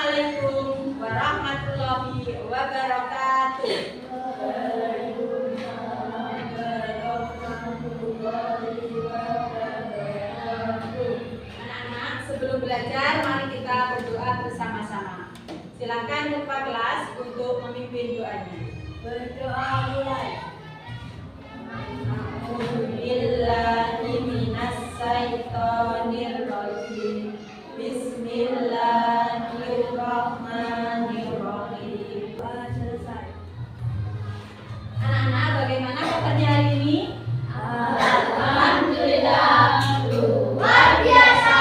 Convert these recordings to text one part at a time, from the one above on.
Assalamualaikum warahmatullahi wabarakatuh. Anak-anak, sebelum belajar, mari kita berdoa bersama-sama. Silakan ketua kelas untuk memimpin doanya. Berdoa mulai. A'udzubillahiminasyaitonirrajim. Bismillahirrahmanirrahim. Selesai. Anak-anak, bagaimana kabarnya hari ini? Alhamdulillah, luar biasa.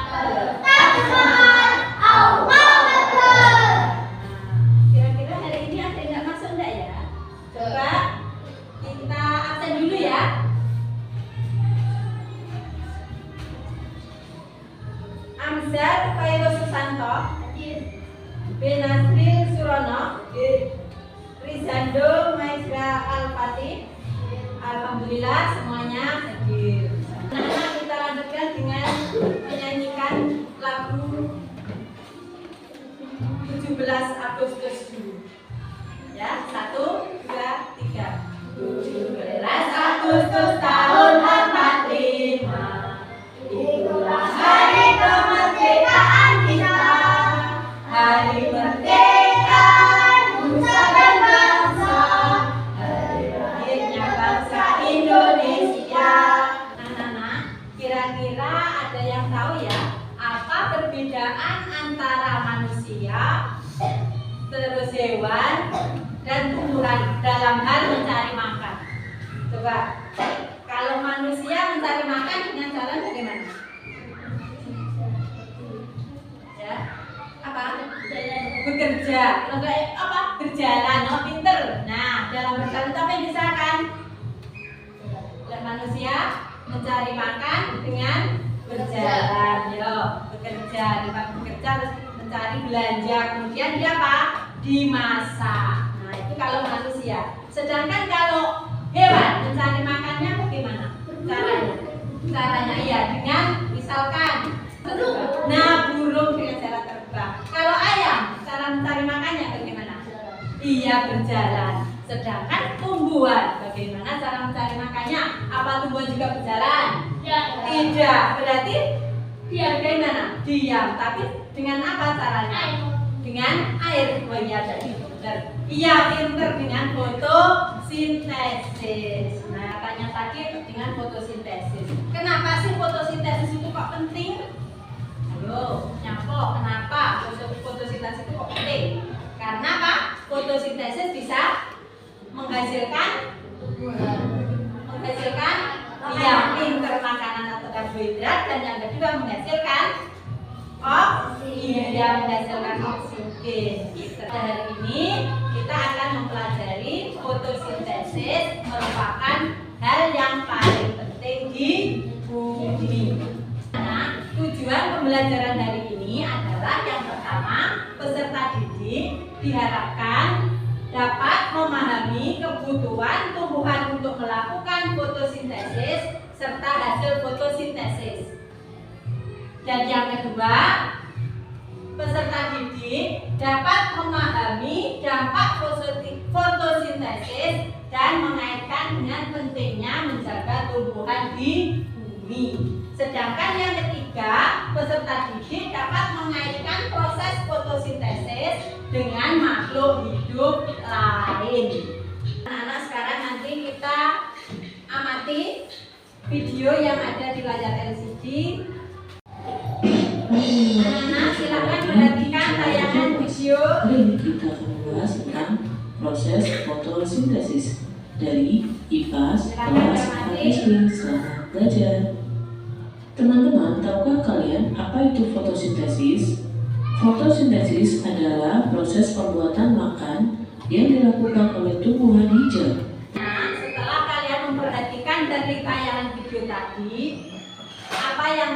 Tetap semangat, Allahu Akbar. Kira-kira hari ini ada yang nggak masuk enggak ya? Coba kita absen dulu ya. Amzat Khairul Susanto, Benasril Surono, Rizando Maisra Al-Fatih. Alhamdulillah semuanya hadir. Nah, kita lanjutkan dengan menyanyikan lagu 17 Agustus dulu. Ya, 1, 2, 3. 17 Agustus tahun 45. Itulah hari kemerdekaan kita. Hari merdeka nusa dan bangsa. Hari lahirnya bangsa Indonesia. Anak-anak, kira-kira ada yang tahu ya apa perbedaan antara manusia, terus hewan, dan tumbuhan dalam hal mencari makan? Coba, kalau manusia mencari makan dengan cara bagaimana? Ya, apa? Bekerja. Kalau enggak apa? Berjalan. Oh, pinter. Nah, dalam berjalan apa yang disahkan? Manusia mencari makan dengan berjalan. Yo, bekerja, bekerja terus mencari belanja. Kemudian dia apa? Dimasak. Nah, itu kalau manusia. Sedangkan kalau hewan mencari makannya bagaimana? Caranya iya dengan misalkan burung dengan cara terbang. Kalau ayam cara mencari makannya bagaimana? Iya, berjalan. Sedangkan tumbuhan bagaimana cara mencari makannya? Apa tumbuhan juga berjalan? Tidak. Berarti dia bagaimana? Diam. Tapi dengan apa caranya? Dengan air. Oh iya, jadi benar. Iya, pinter, dengan fotosintesis. Nah, tanya tadi dengan fotosintesis. Kenapa sih fotosintesis itu kok penting? Ayo, nyapa, kenapa fotosintesis itu kok penting? Karena apa? Fotosintesis bisa menghasilkan iya, pinter, makanan atau karbohidrat, dan yang kedua menghasilkan menghasilkan oksigen. Hari ini kita akan mempelajari fotosintesis, merupakan hal yang paling penting di bumi. Nah, tujuan pembelajaran hari ini adalah yang pertama, peserta didik diharapkan dapat memahami kebutuhan tumbuhan untuk melakukan fotosintesis serta hasil fotosintesis. Dan yang kedua, peserta didik dapat memahami dampak fotosintesis dan mengaitkan dengan pentingnya menjaga tumbuhan di bumi. Sedangkan yang ketiga, peserta didik dapat mengaitkan proses fotosintesis dengan makhluk hidup lain. Anak-anak, sekarang nanti kita amati video yang ada di layar LCD. Anak-anak, silakan perhatikan tayangan video. Hari ini kita akan membahas tentang proses fotosintesis dari IPAS kelas 4 SD. Selamat belajar. Teman-teman, tahukah kalian apa itu fotosintesis? Fotosintesis adalah proses pembuatan makan yang dilakukan oleh tumbuhan hijau. Nah, setelah kalian memperhatikan dari tayangan video tadi, apa yang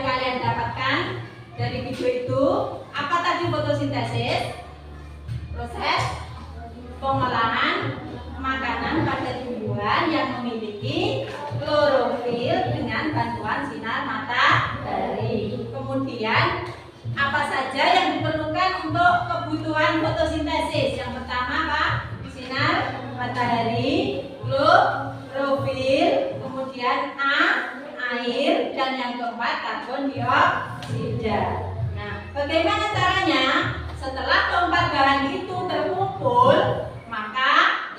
kalian dapatkan dari video itu? Apa tadi fotosintesis? Proses pengolahan makanan pada tumbuhan yang memiliki klorofil dengan bantuan sinar matahari. Kemudian Apa saja yang diperlukan untuk kebutuhan fotosintesis? Yang pertama apa? Sinar matahari, klorofil, kemudian air, dan yang keempat karbon dioksida. Nah, bagaimana caranya? Setelah keempat bahan itu terkumpul, maka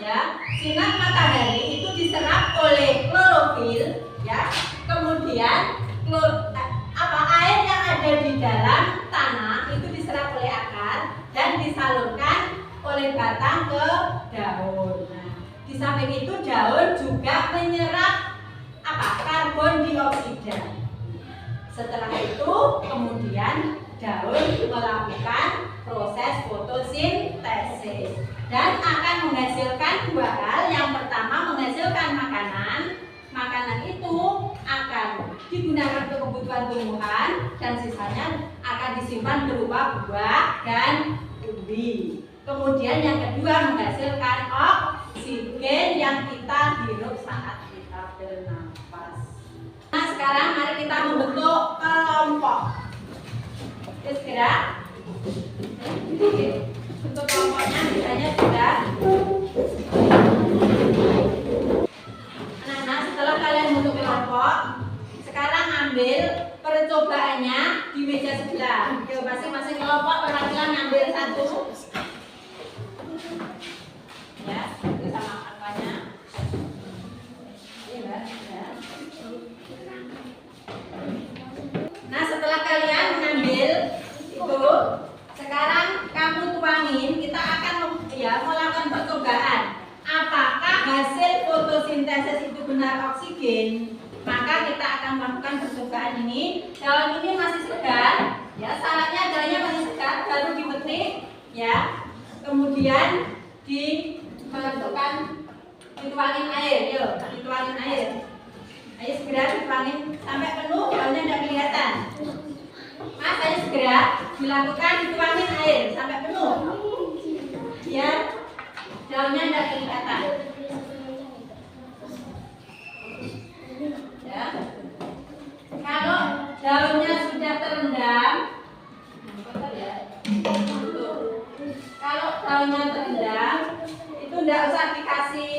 ya sinar matahari itu diserap oleh klorofil, ya. Kemudian air yang ada di dalam tanah itu diserap oleh akar dan disalurkan oleh batang ke daun. Nah, di samping itu daun juga menyerap karbon dioksida. Setelah itu kemudian daun melakukan proses fotosintesis dan akan menghasilkan dua hal. Yang pertama menghasilkan makanan. Makanan itu akan digunakan untuk kebutuhan tumbuhan dan sisanya akan disimpan berupa buah dan umbi. Kemudian yang kedua menghasilkan oksigen yang kita hirup saat kita bernafas. Nah, sekarang mari kita membentuk kelompok. Oke, segera. Untuk kelompoknya misalnya sudah. Anak-anak, setelah kalian membentuk kelompok, sekarang ambil percobaannya di meja sebelah. Yuk, masing-masing kelompok perwakilan ambil satu. Ya, itu sama angkanya. Iya, ya. Nah, setelah kalian mengambil itu, sekarang kamu tuangin. Kita akan melakukan percobaan. Apakah hasil fotosintesis itu benar oksigen? Maka kita akan melakukan percobaan ini. Daun ini masih segar, ya. Syaratnya daunnya masih segar, baru dipetik, ya. Kemudian dimasukkan, dituangin air, yuk, dituangin air. Ayo segera dituangin sampai penuh, daunnya tidak kelihatan. Mas, ayo segera dilakukan, dituangin air sampai penuh. Biar daunnya tidak kelihatan. Ya. Kalau daunnya sudah terendam, kalau daunnya terendam, itu tidak usah dikasih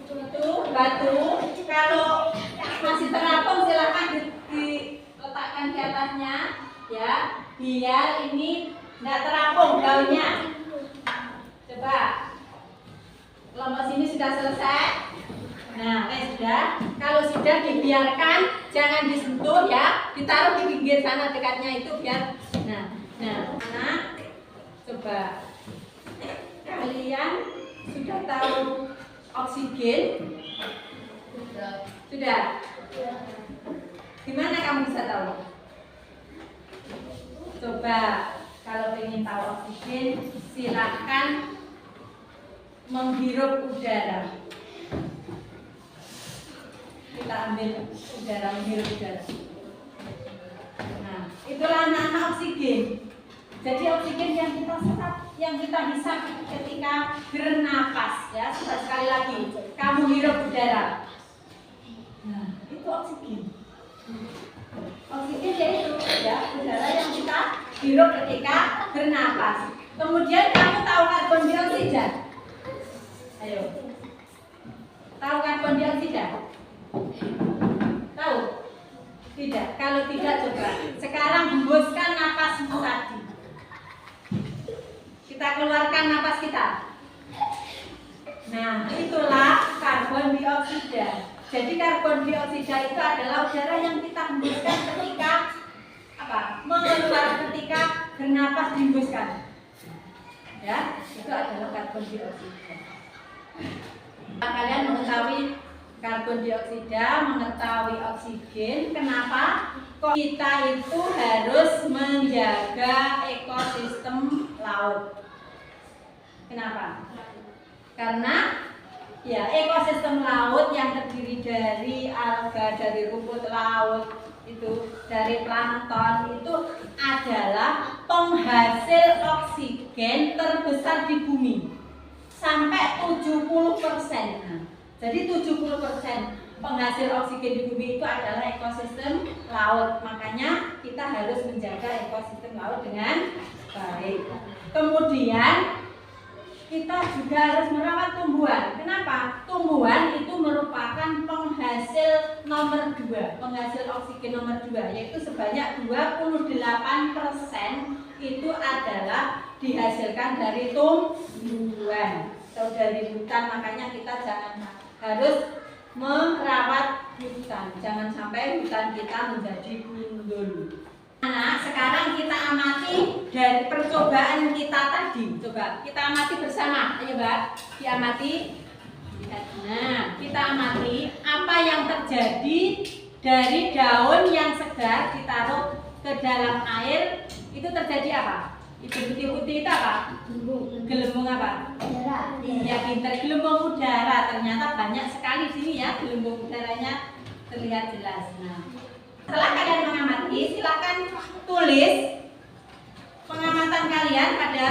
itu batu. Kalau masih terapung silahkan diletakkan di atasnya, ya, biar ini tidak terapung daunnya. Coba, kelompok sini sudah selesai. Nah, sudah. Kalau sudah dibiarkan, jangan disentuh, ya, ditaruh di pinggir sana dekatnya itu biar. Nah, coba. Kalian sudah tahu oksigen? Sudah. Gimana kamu bisa tahu? Coba, kalau ingin tahu oksigen, silakan menghirup udara. Kita ambil udara, menghirup udara. Nah, itulah anak-anak oksigen. Jadi oksigen yang kita serap, yang kita hisap ketika bernapas, ya. Sekali lagi, kamu hirup udara. Nah, itu oksigen. Oksigen yaitu, ya, udara yang kita hirup ketika bernapas. Kemudian kamu tahu karbon dioksida? Ayo. Tahu karbon dioksida? Tahu? Tidak. Kalau tidak, coba sekarang hembuskan napasmu tadi. Kita keluarkan napas kita. Nah, itulah karbon dioksida. Jadi karbon dioksida itu adalah udara yang kita hembuskan ketika mengeluarkan, ketika bernapas dihembuskan. Ya, itu adalah karbon dioksida. Kalian mengetahui karbon dioksida, mengetahui oksigen. Kenapa kok kita itu harus menjaga ekosistem laut? Kenapa? Karena ya ekosistem laut yang terdiri dari alga, dari rumput laut, itu dari plankton, itu adalah penghasil oksigen terbesar di bumi. Sampai 70%. Jadi 70% penghasil oksigen di bumi itu adalah ekosistem laut. Makanya kita harus menjaga ekosistem laut dengan baik. Kemudian kita juga harus merawat tumbuhan. Kenapa? Tumbuhan itu merupakan penghasil nomor 2, penghasil oksigen nomor 2, yaitu sebanyak 28% itu adalah dihasilkan dari tumbuhan atau dari hutan. Makanya kita harus merawat hutan, jangan sampai hutan kita menjadi gundul. Nah, sekarang kita amati dari percobaan kita tadi. Coba kita amati bersama. Ayo, Mbak, diamati. Nah, kita amati apa yang terjadi dari daun yang segar ditaruh ke dalam air. Itu terjadi apa? Itu putih-putih itu apa? Gelembung apa? Udara. Ya, pinter. Gelembung udara. Ternyata banyak sekali di sini ya, gelembung udaranya terlihat jelas. Nah, setelah kalian mengamati, silakan tulis pengamatan kalian pada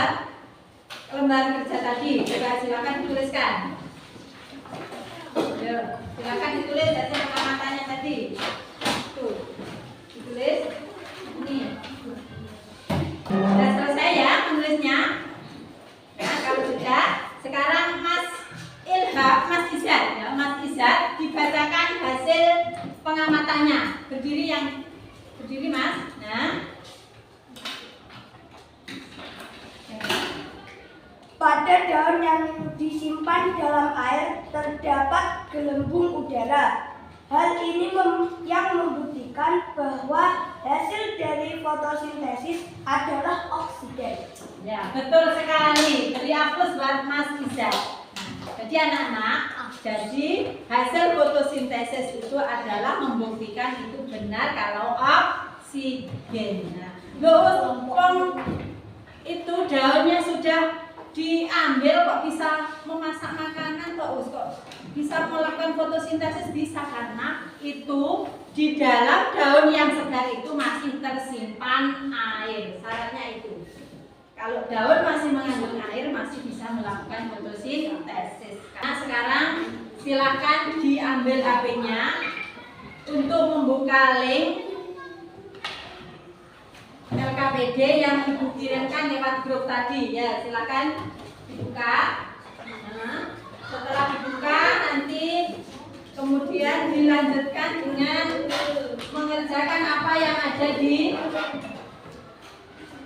lembar kerja tadi. Coba silakan dituliskan. Yo, silakan ditulis hasil pengamatannya tadi. Tuh, ditulis. Ini. Sudah selesai ya menulisnya. Nah, kalau sudah, sekarang Mas Ilham, Mas Izat, ya, Mas Izat dibacakan hasil pengamatannya. Berdiri Mas. Nah, Pada daun yang disimpan dalam air terdapat gelembung udara. Hal ini yang membuktikan bahwa hasil dari fotosintesis adalah oksigen. ya, betul sekali. Beri aplaus buat Mas Izat. Jadi anak-anak, jadi hasil fotosintesis itu adalah membuktikan itu benar kalau oksigen. Nah, itu daunnya sudah diambil kok bisa memasak makanan kok bisa melakukan fotosintesis, bisa karena itu di dalam daun yang segar itu masih tersimpan air. Syaratnya itu. Kalau daun masih mengandung air masih bisa melakukan fotosintesis. Nah, sekarang silakan diambil HP-nya untuk membuka link LKPD yang Ibu kirimkan lewat grup tadi. Ya, silakan dibuka. Nah, setelah dibuka nanti kemudian dilanjutkan dengan mengerjakan apa yang ada di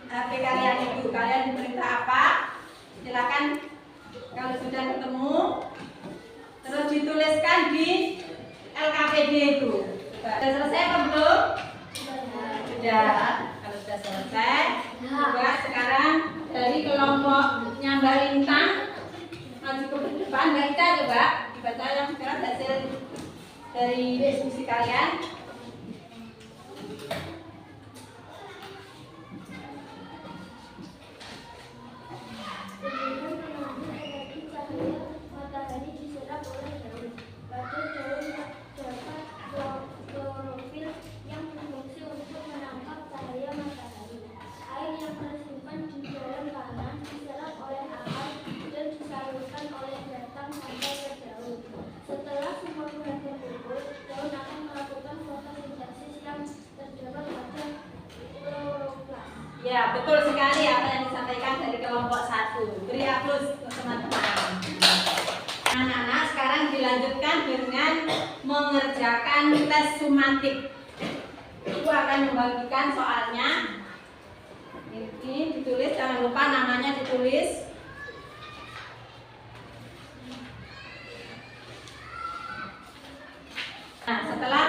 HP kalian itu. Kalian diperintah apa? Silakan kalau sudah ketemu terus dituliskan di LKPD itu. Sudah selesai apa belum? Sudah. Kalau sudah selesai, coba sekarang dari kelompoknya Mbak Lintang maju ke depan. Mbak Ita coba dibaca yang sekarang hasil dari diskusi kalian. Matahari diserap oleh daun. Pada daun terdapat klorofil yang berfungsi untuk menangkap cahaya matahari. Air yang tersimpan di dalam tanah diserap oleh akar dan disalurkan oleh batang sampai ke daun. Setelah semua bahan terkumpul, daun akan melakukan fotosintesis yang terdapat pada kloroplas. Ya, betul sekali apa yang disampaikan dari kelompok 1. Beri aplaus untuk teman-teman. Anak-anak, sekarang dilanjutkan dengan mengerjakan tes sumatik. Ibu akan membagikan soalnya. Ini ditulis, jangan lupa namanya ditulis. Nah, setelah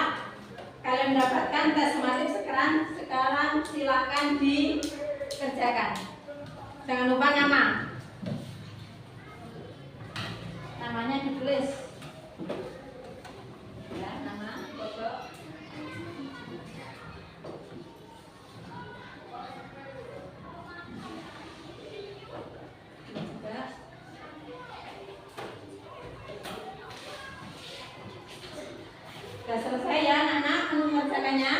kalian mendapatkan tes sumatik, sekarang silakan dikerjakan. Jangan lupa namanya ditulis. Ya, nama, foto. Juga. Sudah selesai ya anak-anak mengerjakannya.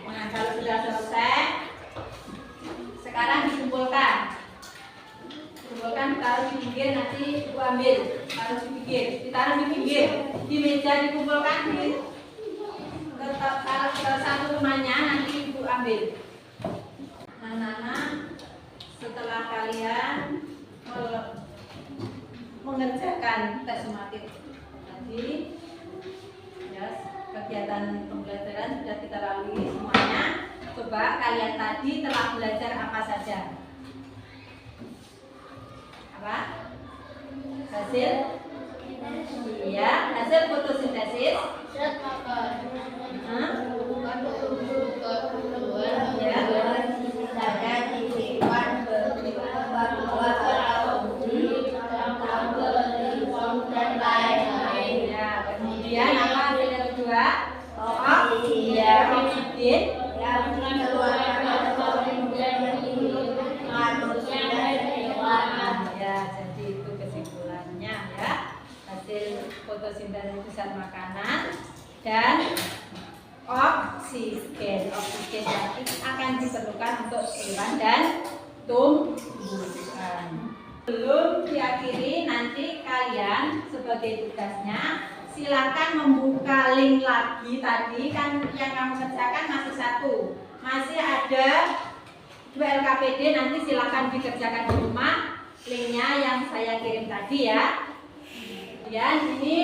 Nah, kalau sudah selesai, sekarang dikumpulkan, ditaruh di pinggir, nanti Ibu ambil, taruh di pinggir, ditaruh di meja dikumpulkan di ke satu rumahnya, nanti ibu ambil. Nah, anak-anak, setelah kalian mengerjakan tes sumatif tadi, ya, kegiatan pembelajaran sudah kita lalui semuanya. Coba kalian tadi telah belajar apa saja? Apa? Hasil? Iya, hasil fotosintesis. Kemudian apa hasil yang kedua? Oksigen. Ya, jadi itu kesimpulannya ya. Hasil fotosintesis zat makanan dan oksigen. Oksigen berarti akan diperlukan untuk hewan dan tumbuhan. Belum diakhiri, nanti kalian sebagai tugasnya silakan membuka link lagi. Tadi kan yang kamu kerjakan masih satu, masih ada 2 LKPD. Nanti silakan dikerjakan di rumah, linknya yang saya kirim tadi ya. Kemudian ini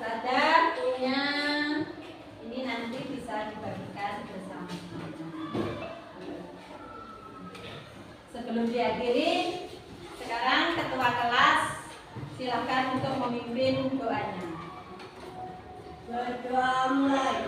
ada punya, ini nanti bisa dibagikan bersama-sama. Sebelum diakhiri, sekarang ketua kelas silakan untuk memimpin doanya. Berdoa mulai.